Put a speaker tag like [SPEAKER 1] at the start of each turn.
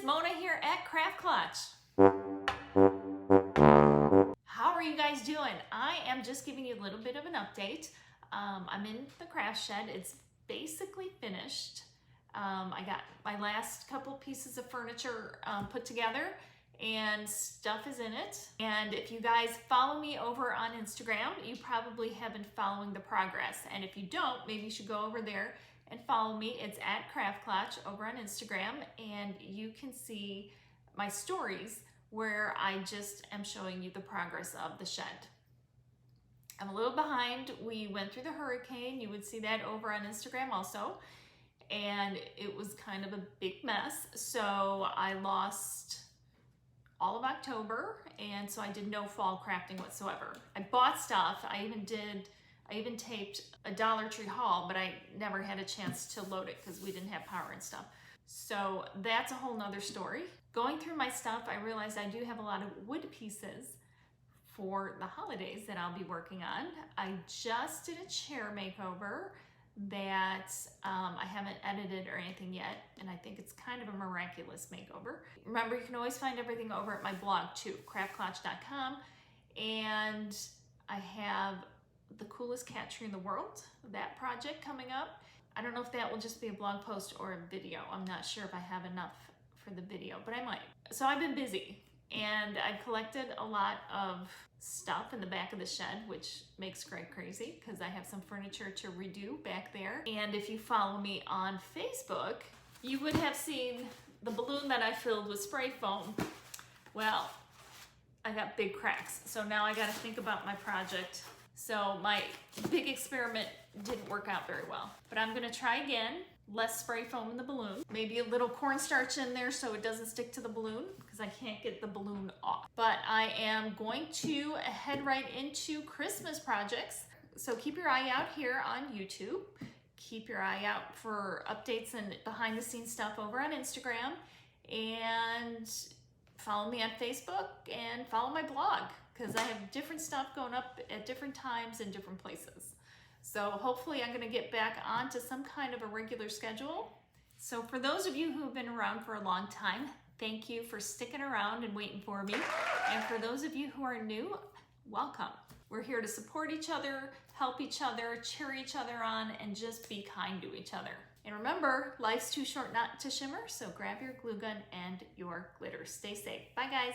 [SPEAKER 1] Mona here at Craft Klatch. How are you guys doing? I am just giving you a little bit of an update. I'm in the craft shed. It's basically finished. I got my last couple pieces of furniture put together and stuff is in it. And if you guys follow me over on Instagram, you probably have been following the progress. And if you don't, maybe you should go over there and follow me. It's at Craft Klatch over on Instagram, and you can see my stories where I just am showing you the progress of the shed. I'm a little behind. We went through the hurricane. You would see that over on Instagram also. And it was kind of a big mess. So I lost all of October, and so I did no fall crafting whatsoever. I bought stuff. I even taped a Dollar Tree haul, but I never had a chance to load it because we didn't have power and stuff. So that's a whole nother story. Going through my stuff, I realized I do have a lot of wood pieces for the holidays that I'll be working on. I just did a chair makeover that I haven't edited or anything yet, and I think it's kind of a miraculous makeover. Remember, you can always find everything over at my blog too, craftklatch.com, and I have the coolest cat tree in the world, that project coming up. I don't know if that will just be a blog post or a video. I'm not sure if I have enough for the video, but I might. So I've been busy, and I've collected a lot of stuff in the back of the shed, which makes Greg crazy because I have some furniture to redo back there. And if you follow me on Facebook, you would have seen the balloon that I filled with spray foam. Well, I got big cracks. So now I got to think about my project. So my big experiment didn't work out very well, but I'm gonna try again. Less spray foam in the balloon, maybe a little cornstarch in there so it doesn't stick to the balloon because I can't get the balloon off. But I am going to head right into Christmas projects. So keep your eye out here on YouTube. Keep your eye out for updates and behind the scenes stuff over on Instagram, and follow me on Facebook and follow my blog, because I have different stuff going up at different times in different places. So hopefully I'm gonna get back onto some kind of a regular schedule. So for those of you who've been around for a long time, thank you for sticking around and waiting for me. And for those of you who are new, welcome. We're here to support each other, help each other, cheer each other on, and just be kind to each other. And remember, life's too short not to shimmer, so grab your glue gun and your glitter. Stay safe. Bye guys.